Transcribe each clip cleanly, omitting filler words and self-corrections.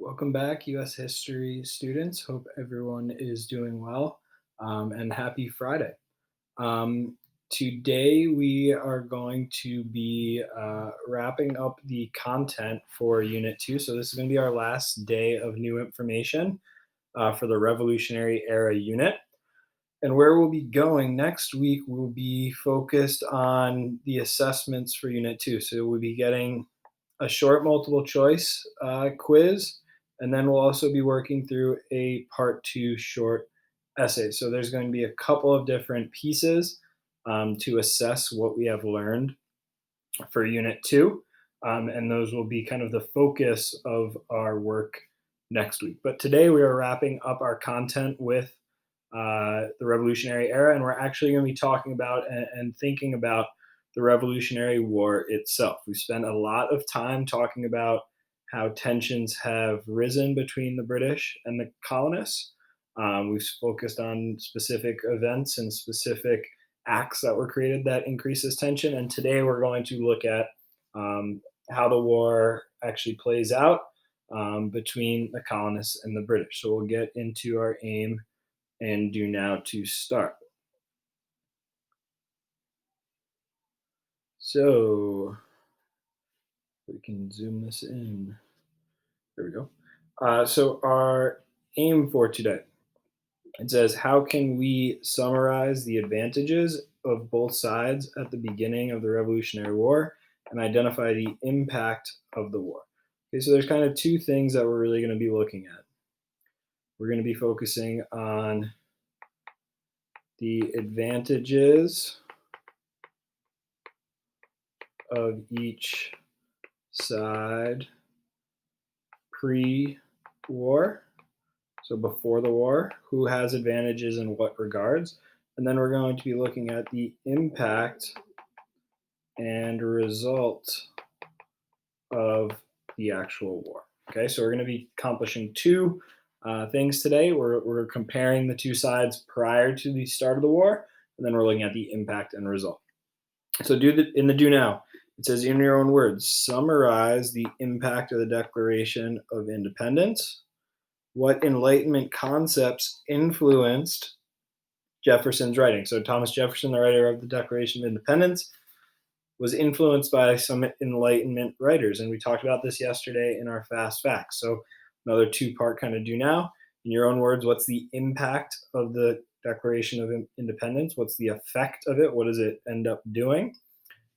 Welcome back, U.S. history students. Hope everyone is doing well, and happy Friday. Um, Today we are going to be wrapping up the content for Unit 2. So this is going to be our last day of new information for the Revolutionary Era unit. And where we'll be going next week will be focused on the assessments for Unit 2. So we'll be getting a short multiple choice quiz, and then we'll also be working through a part two short essay. So there's going to be a couple of different pieces to assess what we have learned for Unit 2, and those will be kind of the focus of our work next week. But today we are wrapping up our content with the Revolutionary Era, and we're actually going to be talking about and thinking about the Revolutionary War itself. We spent a lot of time talking about how tensions have risen between the British and the colonists. We've focused on specific events and specific acts that were created that increases tension. And today we're going to look at how the war actually plays out between the colonists and the British. So we'll get into our aim and do now to start. So we can zoom this in. There we go. So our aim for today, it says, how can we summarize the advantages of both sides at the beginning of the Revolutionary War and identify the impact of the war? Okay, so there's kind of two things that we're really going to be looking at. We're going to be focusing on the advantages of each side pre-war, so before the war, who has advantages in what regards, and then we're going to be looking at the impact and result of the actual war. Okay, so we're going to be accomplishing two things today. We're comparing the two sides prior to the start of the war, and then we're looking at the impact and result. So in the do now, it says, in your own words, summarize the impact of the Declaration of Independence. What Enlightenment concepts influenced Jefferson's writing? So Thomas Jefferson, the writer of the Declaration of Independence, was influenced by some Enlightenment writers. And we talked about this yesterday in our Fast Facts. So another two-part kind of do now. In your own words, what's the impact of the Declaration of Independence? What's the effect of it? What does it end up doing?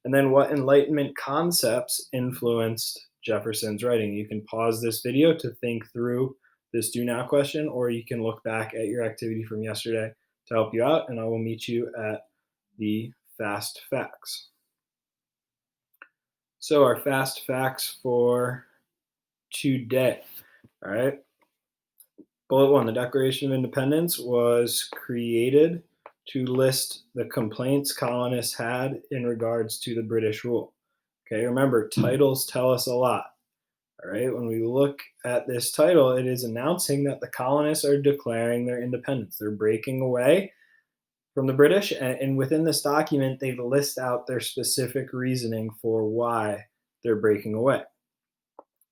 And then what Enlightenment concepts influenced Jefferson's writing? You can pause this video to think through this do now question, or you can look back at your activity from yesterday to help you out, and I will meet you at the Fast Facts. So our Fast Facts for today, all right? Bullet one, the Declaration of Independence was created to list the complaints colonists had in regards to the British rule. Okay, remember, titles tell us a lot. All right, when we look at this title, it is announcing that the colonists are declaring their independence. They're breaking away from the British, and within this document, they list out their specific reasoning for why they're breaking away.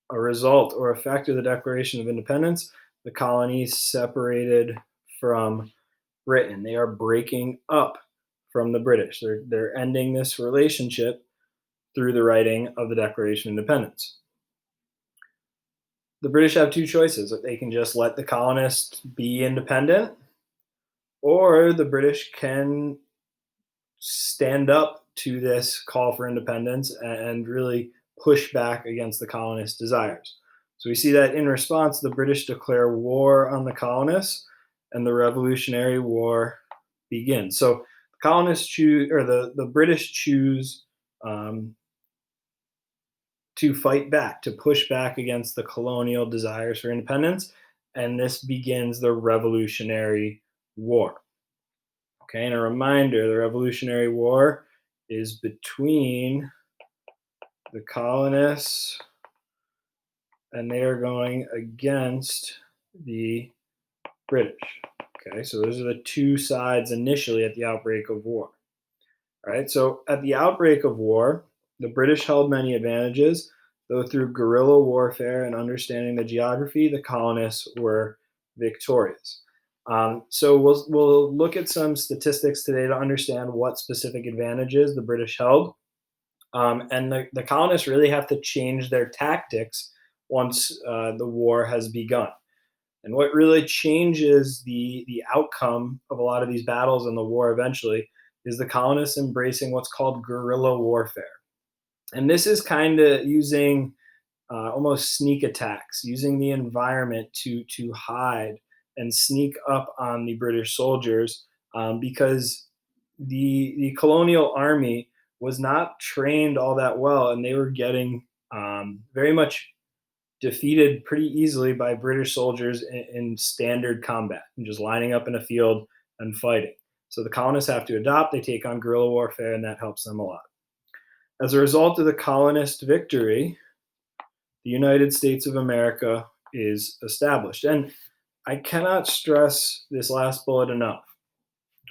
A result or effect of the Declaration of Independence, the colonies separated from Britain. They are breaking up from the British. They're ending this relationship through the writing of the Declaration of Independence. The British have two choices. They can just let the colonists be independent, or the British can stand up to this call for independence and really push back against the colonists' desires. So we see that in response, the British declare war on the colonists, and the Revolutionary War begins. So the colonists choose, or the British choose to fight back, to push back against the colonial desires for independence, and this begins the Revolutionary War. Okay, and a reminder, the Revolutionary War is between the colonists, and they are going against the British. Okay, so those are the two sides initially at the outbreak of war. All right, so at the outbreak of war, the British held many advantages. though through guerrilla warfare and understanding the geography, the colonists were victorious. So we'll look at some statistics today to understand what specific advantages the British held. And the colonists really have to change their tactics once the war has begun. And what really changes the outcome of a lot of these battles in the war eventually is the colonists embracing what's called guerrilla warfare. And this is kind of using almost sneak attacks, using the environment to hide and sneak up on the British soldiers, because the colonial army was not trained all that well, and they were getting very much defeated pretty easily by British soldiers in standard combat and just lining up in a field and fighting. So the colonists have to adopt, they take on guerrilla warfare, and that helps them a lot. As a result of the colonist victory, the United States of America is established. And I cannot stress this last bullet enough.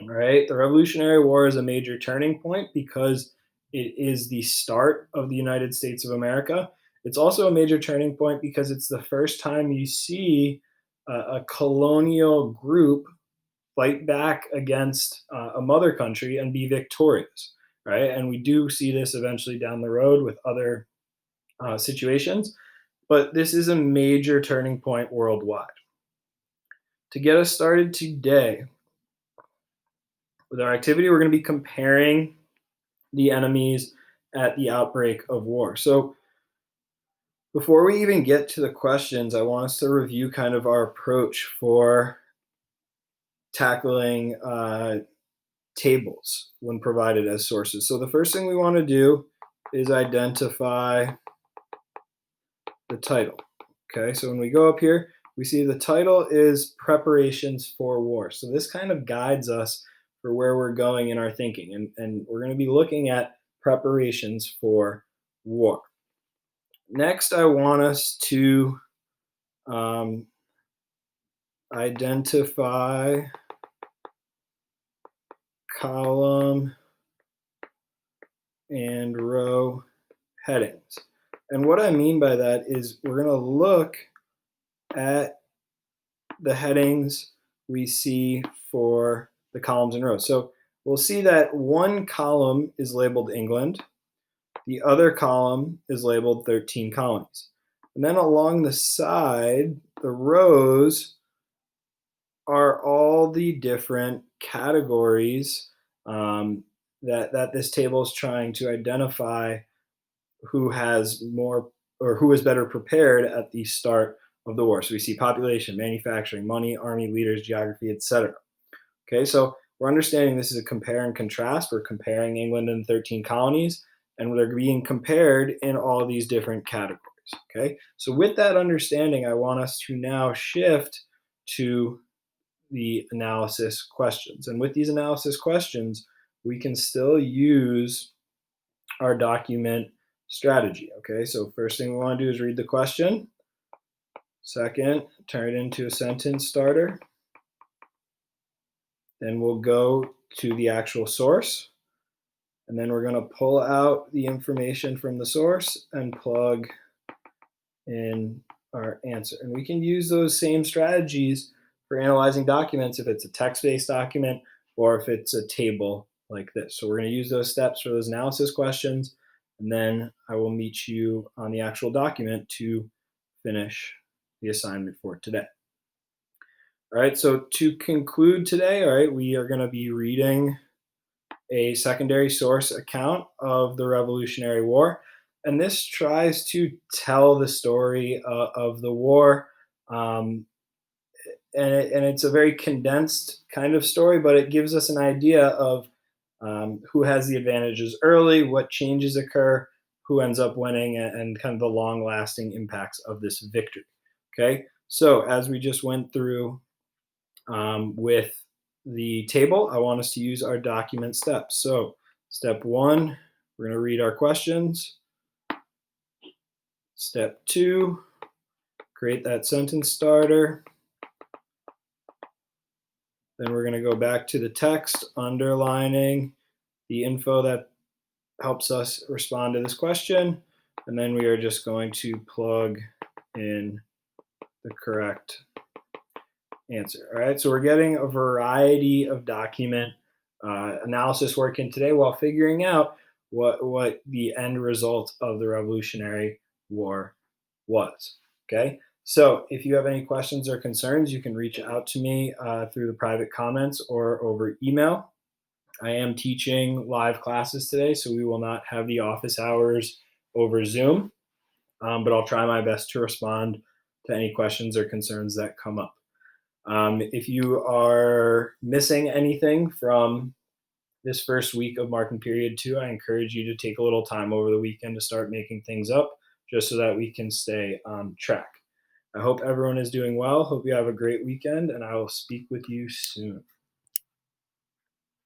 All right. The Revolutionary War is a major turning point because it is the start of the United States of America. It's also a major turning point because it's the first time you see a colonial group fight back against a mother country and be victorious, right? And we do see this eventually down the road with other situations, but this is a major turning point worldwide. To get us started today with our activity, we're going to be comparing the enemies at the outbreak of war. So, before we even get to the questions, I want us to review kind of our approach for tackling tables when provided as sources. So, the first thing we want to do is identify the title. Okay, so when we go up here, we see the title is Preparations for War. So this kind of guides us for where we're going in our thinking. And we're going to be looking at preparations for war. Next, I want us to identify column and row headings. And what I mean by that is we're going to look at the headings we see for the columns and rows. So we'll see that one column is labeled England, the other column is labeled 13 colonies. And then along the side, the rows are all the different categories that this table is trying to identify who has more or who is better prepared at the start of the war. So we see population, manufacturing, money, army, leaders, geography, etc. Okay, so we're understanding this is a compare and contrast. We're comparing England and 13 colonies, and they're being compared in all these different categories. Okay, so with that understanding, I want us to now shift to the analysis questions. And with these analysis questions, we can still use our document strategy. Okay, so first thing we want to do is read the question. Second, turn it into a sentence starter. Then we'll go to the actual source. And then we're going to pull out the information from the source and plug in our answer. And we can use those same strategies for analyzing documents if it's a text-based document or if it's a table like this. So we're going to use those steps for those analysis questions, and then I will meet you on the actual document to finish the assignment for today. All right, so to conclude today, all right, we are going to be reading a secondary source account of the Revolutionary War. And this tries to tell the story of the war. And it's a very condensed kind of story, but it gives us an idea of who has the advantages early, what changes occur, who ends up winning, and kind of the long lasting impacts of this victory. Okay, so as we just went through with the table, I want us to use our document steps. So step one, we're going to read our questions. Step two, create that sentence starter. Then we're going to go back to the text, underlining the info that helps us respond to this question. and then we are just going to plug in the correct answer. All right, so we're getting a variety of document analysis work in today while figuring out what the end result of the Revolutionary War was. Okay, so if you have any questions or concerns, you can reach out to me through the private comments or over email. I am teaching live classes today, so we will not have the office hours over Zoom, but I'll try my best to respond to any questions or concerns that come up. If you are missing anything from this first week of marking period 2, I encourage you to take a little time over the weekend to start making things up just so that we can stay on track. I hope everyone is doing well. Hope you have a great weekend, and I will speak with you soon.